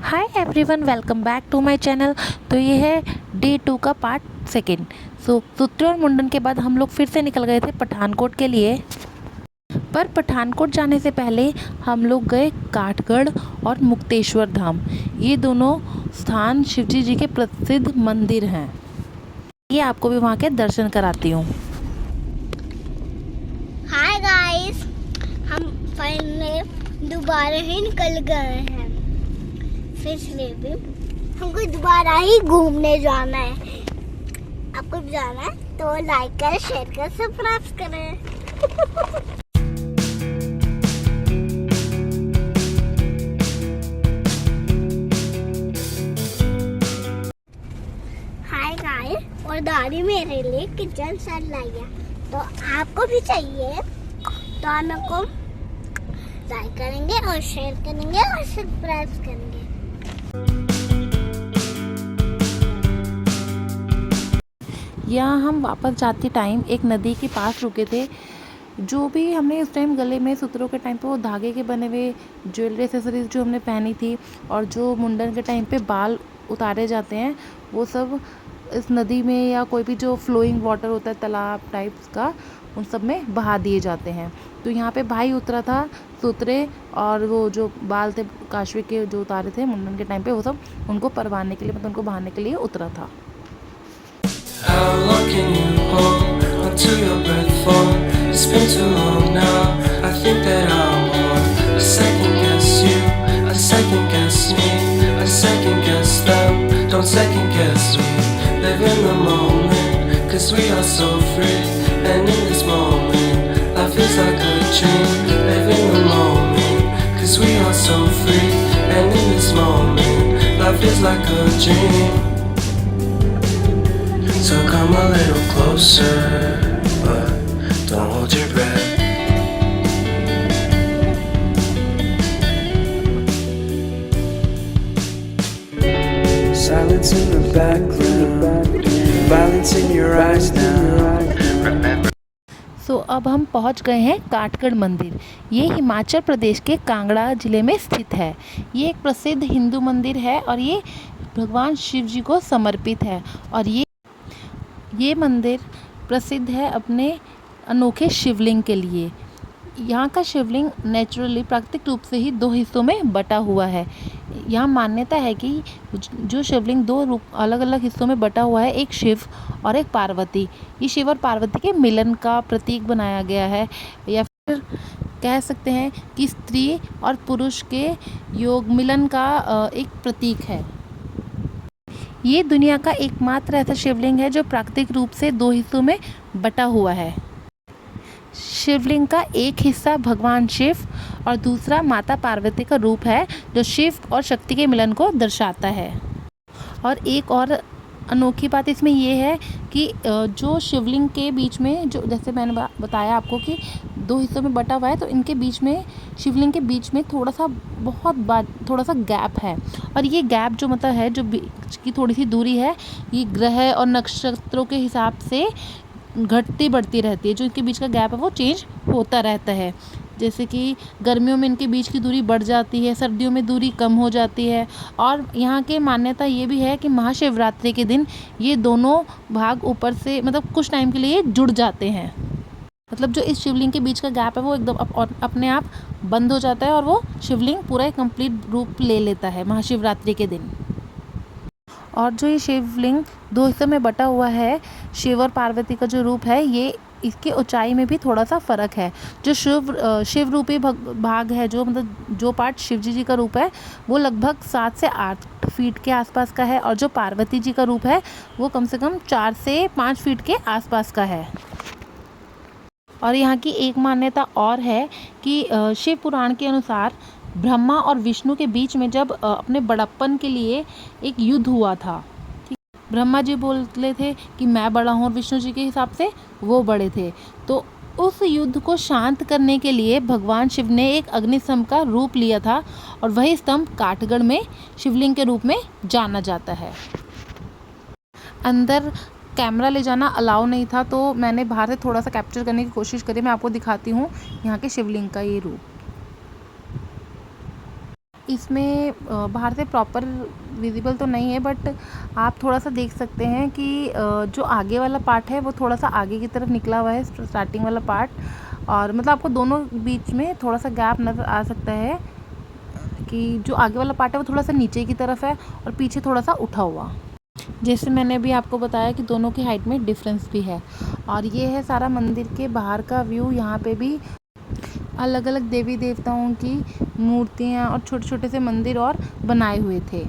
Hi everyone, welcome back to my channel. तो ये है डे 2 का पार्ट सेकेंड। सूत्रों और मुंडन के बाद हम लोग फिर से निकल गए थे पठानकोट के लिए। पर पठानकोट जाने से पहले हम लोग गए काठगढ़ और मुक्तेश्वर धाम। ये दोनों स्थान शिवजी जी के प्रसिद्ध मंदिर हैं। ये आपको भी वहाँ के दर्शन कराती हूँ। हाय गाइस, हम फाइनली दोबारा ही निकल गए हैं। इसलिए भी हमको दोबारा ही घूमने जाना है। आपको भी जाना है तो लाइक कर, शेयर कर, सब्सक्राइब करें। हाय गाइस, और दादी मेरे लिए किचन सेट लाई है, तो आपको भी चाहिए तो आप मेरे को लाइक करेंगे और शेयर करेंगे और सब्सक्राइब करेंगे। यहाँ हम वापस जाते टाइम एक नदी के पास रुके थे। जो भी हमने उस टाइम गले में सूत्रों के टाइम पे वो धागे के बने हुए ज्वेलरी एक्सेसरीज जो हमने पहनी थी, और जो मुंडन के टाइम पे बाल उतारे जाते हैं, वो सब इस नदी में या कोई भी जो फ्लोइंग वाटर होता है तालाब टाइप्स का, उन सब में बहा दिए जाते हैं। तो यहाँ पे भाई उतरा था सूत्रे, और वो जो बाल थे काशवी के जो उतारे थे मुंडन के टाइम पे, वो सब उनको परवाने के लिए, मतलब उनको बहाने के लिए उतरा था। How long can you hold until your breath falls? It's been too long now. I think that I want a second guess you, a second guess me, a second guess them. Don't second guess me. Live in the moment, 'cause we are so free. And in this moment, life is like a dream. Live in the moment, 'cause we are so free. And in this moment, life is like a dream. So come a little closer, but don't hold your breath. Silence in the background, violence in your eyes now. Remember. अब हम पहुंच गए हैं काठगढ़ मंदिर। ये हिमाचल प्रदेश के कांगड़ा ज़िले में स्थित है। ये एक प्रसिद्ध हिंदू मंदिर है और ये भगवान शिव जी को समर्पित है। और ये मंदिर प्रसिद्ध है अपने अनोखे शिवलिंग के लिए। यहाँ का शिवलिंग नेचुरली प्राकृतिक रूप से ही 2 हिस्सों में बटा हुआ है। यहाँ मान्यता है कि जो शिवलिंग 2 अलग अलग हिस्सों में बटा हुआ है, एक शिव और एक पार्वती। ये शिव और पार्वती के मिलन का प्रतीक बनाया गया है, या फिर कह सकते हैं कि स्त्री और पुरुष के योग मिलन का एक प्रतीक है। ये दुनिया का एकमात्र ऐसा शिवलिंग है जो प्राकृतिक रूप से 2 हिस्सों में बटा हुआ है। शिवलिंग का एक हिस्सा भगवान शिव और दूसरा माता पार्वती का रूप है, जो शिव और शक्ति के मिलन को दर्शाता है। और एक और अनोखी बात इसमें ये है कि जो शिवलिंग के बीच में, जो जैसे मैंने बताया आपको कि 2 हिस्सों में बटा हुआ है, तो इनके बीच में, शिवलिंग के बीच में थोड़ा सा गैप है। और ये गैप जो मतलब है, जो बीच की थोड़ी सी दूरी है, ये ग्रह और नक्षत्रों के हिसाब से घटती बढ़ती रहती है। जो इनके बीच का गैप है वो चेंज होता रहता है। जैसे कि गर्मियों में इनके बीच की दूरी बढ़ जाती है, सर्दियों में दूरी कम हो जाती है। और यहाँ के मान्यता ये भी है कि महाशिवरात्रि के दिन ये दोनों भाग ऊपर से, मतलब कुछ टाइम के लिए जुड़ जाते हैं। मतलब जो इस शिवलिंग के बीच का गैप है वो एकदम अपने आप बंद हो जाता है, और वो शिवलिंग पूरा कंप्लीट रूप ले लेता है महाशिवरात्रि के दिन। और जो ये शिवलिंग 2 हिस्सों में बटा हुआ है, शिव और पार्वती का जो रूप है, ये इसकी ऊंचाई में भी थोड़ा सा फ़र्क है। जो शिव रूपी भाग है, जो मतलब जो पार्ट शिव जी का रूप है, वो लगभग 7 से 8 फीट के आसपास का है, और जो पार्वती जी का रूप है वो कम से कम 4 से 5 फीट के आसपास का है। और यहाँ की एक मान्यता और है कि शिव पुराण के अनुसार ब्रह्मा और विष्णु के बीच में जब अपने बड़प्पन के लिए एक युद्ध हुआ था, ब्रह्मा जी बोलते थे कि मैं बड़ा हूँ, और विष्णु जी के हिसाब से वो बड़े थे। तो उस युद्ध को शांत करने के लिए भगवान शिव ने एक अग्निस्तंभ का रूप लिया था, और वही स्तंभ काठगढ़ में शिवलिंग के रूप में जाना जाता है। अंदर कैमरा ले जाना अलाउ नहीं था, तो मैंने बाहर से थोड़ा सा कैप्चर करने की कोशिश करी। मैं आपको दिखाती हूँ यहाँ के शिवलिंग का ये रूप। इसमें बाहर से प्रॉपर विजिबल तो नहीं है, बट आप थोड़ा सा देख सकते हैं कि जो आगे वाला पार्ट है वो थोड़ा सा आगे की तरफ निकला हुआ है, स्टार्टिंग वाला पार्ट, और मतलब आपको दोनों बीच में थोड़ा सा गैप नज़र आ सकता है कि जो आगे वाला पार्ट है वो थोड़ा सा नीचे की तरफ है और पीछे थोड़ा सा उठा हुआ। जैसे मैंने अभी आपको बताया कि दोनों की हाइट में डिफरेंस भी है। और ये है सारा मंदिर के बाहर का व्यू। यहाँ पे भी अलग अलग देवी देवताओं की मूर्तियाँ और छोटे छोटे से मंदिर और बनाए हुए थे।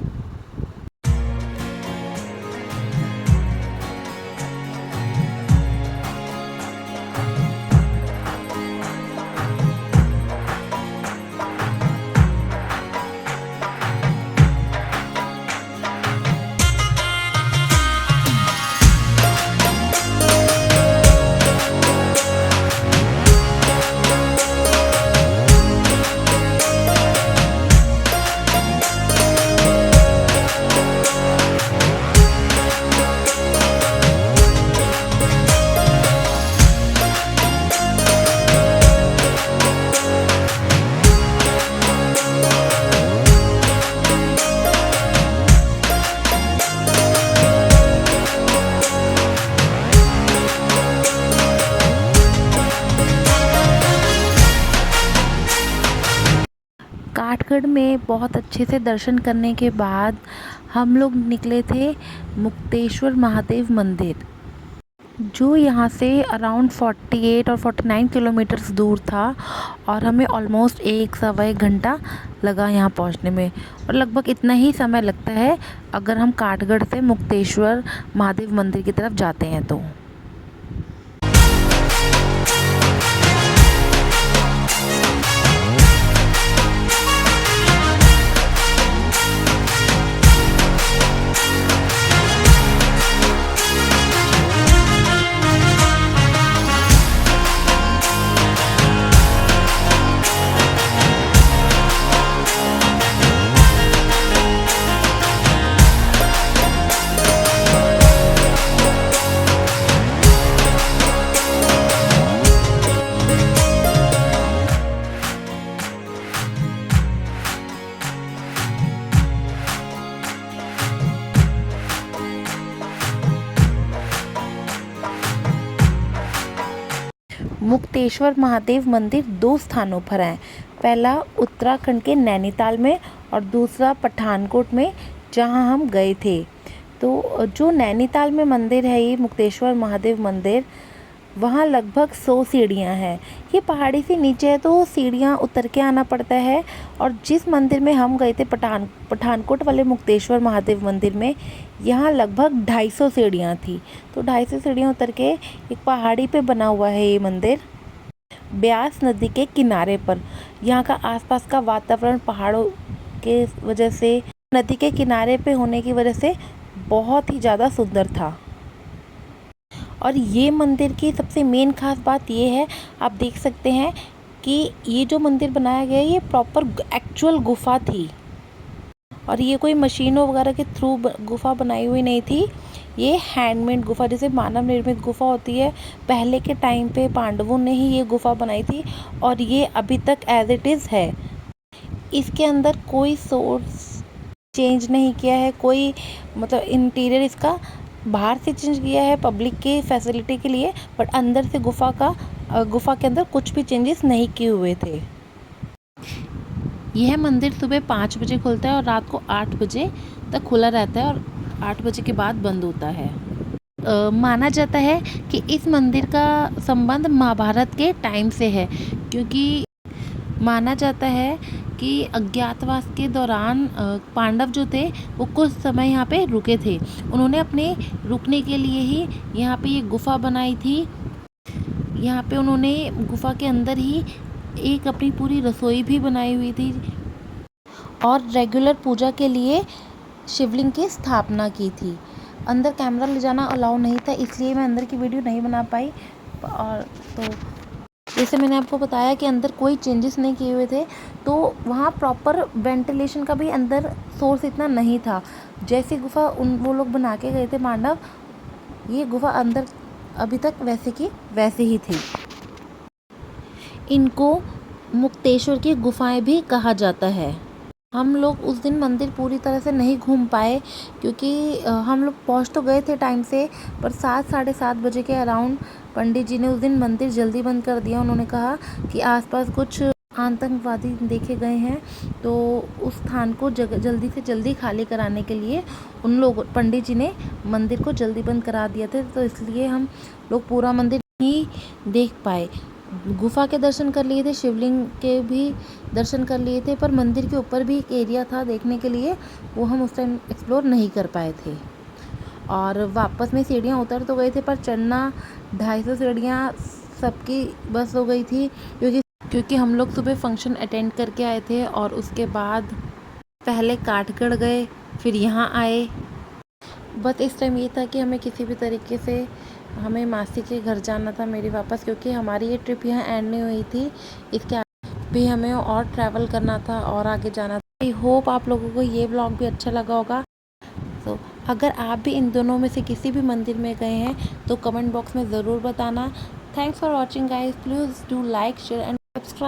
काठगढ़ में बहुत अच्छे से दर्शन करने के बाद हम लोग निकले थे मुक्तेश्वर महादेव मंदिर, जो यहाँ से अराउंड 48 और 49 किलोमीटर्स दूर था, और हमें ऑलमोस्ट 1-1.25 घंटा लगा यहाँ पहुँचने में। और लगभग इतना ही समय लगता है अगर हम काठगढ़ से मुक्तेश्वर महादेव मंदिर की तरफ जाते हैं तो। मुक्तेश्वर महादेव मंदिर 2 स्थानों पर है। पहला उत्तराखंड के नैनीताल में और दूसरा पठानकोट में, जहां हम गए थे। तो जो नैनीताल में मंदिर है ये मुक्तेश्वर महादेव मंदिर, वहाँ लगभग 100 सीढ़ियाँ हैं। ये पहाड़ी से नीचे है तो सीढ़ियाँ उतर के आना पड़ता है। और जिस मंदिर में हम गए थे पठानकोट वाले मुक्तेश्वर महादेव मंदिर में, यहाँ लगभग 250 सीढ़ियाँ थी। तो 250 सीढ़ियाँ उतर के एक पहाड़ी पे बना हुआ है ये मंदिर, ब्यास नदी के किनारे पर। यहाँ का आसपास का वातावरण पहाड़ों के वजह से, नदी के किनारे पे होने की वजह से बहुत ही ज़्यादा सुंदर था। और ये मंदिर की सबसे मेन खास बात ये है, आप देख सकते हैं कि ये जो मंदिर बनाया गया है ये प्रॉपर एक्चुअल गुफा थी, और ये कोई मशीनों वगैरह के थ्रू गुफा बनाई हुई नहीं थी। ये हैंडमेड गुफा, जैसे मानव निर्मित गुफा होती है, पहले के टाइम पे पांडवों ने ही ये गुफा बनाई थी, और ये अभी तक एज इट इज़ है। इसके अंदर कोई सोर्स चेंज नहीं किया है, कोई मतलब इंटीरियर इसका बाहर से चेंज किया है पब्लिक के फैसिलिटी के लिए, बट अंदर से गुफा के अंदर कुछ भी चेंजेस नहीं किए हुए थे। यह मंदिर सुबह 5 बजे खुलता है और रात को 8 बजे तक खुला रहता है, और 8 बजे के बाद बंद होता है। माना जाता है कि इस मंदिर का संबंध महाभारत के टाइम से है, क्योंकि माना जाता है कि अज्ञातवास के दौरान पांडव जो थे वो कुछ समय यहाँ पे रुके थे। उन्होंने अपने रुकने के लिए ही यहाँ पे ये गुफा बनाई थी। यहाँ पे उन्होंने गुफा के अंदर ही एक अपनी पूरी रसोई भी बनाई हुई थी, और रेगुलर पूजा के लिए शिवलिंग की स्थापना की थी। अंदर कैमरा ले जाना अलाउ नहीं था, इसलिए मैं अंदर की वीडियो नहीं बना पाई। और तो जैसे मैंने आपको बताया कि अंदर कोई चेंजेस नहीं किए हुए थे, तो वहाँ प्रॉपर वेंटिलेशन का भी अंदर सोर्स इतना नहीं था। जैसी गुफा वो लोग बना के गए थे पांडव, ये गुफा अंदर अभी तक वैसे की वैसे ही थी। इनको मुक्तेश्वर की गुफाएं भी कहा जाता है। हम लोग उस दिन मंदिर पूरी तरह से नहीं घूम पाए क्योंकि हम लोग पहुंच तो गए थे टाइम से, पर 7-7:30 बजे के अराउंड पंडित जी ने उस दिन मंदिर जल्दी बंद कर दिया। उन्होंने कहा कि आसपास कुछ आतंकवादी देखे गए हैं, तो उस स्थान को जल्दी से जल्दी खाली कराने के लिए पंडित जी ने मंदिर को जल्दी बंद करा दिया था। तो इसलिए हम लोग पूरा मंदिर नहीं देख पाए। गुफा के दर्शन कर लिए थे, शिवलिंग के भी दर्शन कर लिए थे, पर मंदिर के ऊपर भी एक एरिया था देखने के लिए, वो हम उस टाइम एक्सप्लोर नहीं कर पाए थे। और वापस में सीढ़ियाँ उतर तो गए थे, पर चढ़ना 250 सीढ़ियाँ सबकी बस हो गई थी क्योंकि हम लोग सुबह फंक्शन अटेंड करके आए थे और उसके बाद पहले काठगढ़ गए, फिर यहाँ आए। बस इस टाइम ये था कि हमें किसी भी तरीके से हमें मासी के घर जाना था मेरी वापस, क्योंकि हमारी ये ट्रिप यहाँ एंड नहीं हुई थी, इसके आगे भी हमें और ट्रैवल करना था और आगे जाना था। आई होप आप लोगों को ये व्लॉग भी अच्छा लगा होगा। तो अगर आप भी इन दोनों में से किसी भी मंदिर में गए हैं तो कमेंट बॉक्स में ज़रूर बताना। Thanks for watching guys, please do like share and subscribe.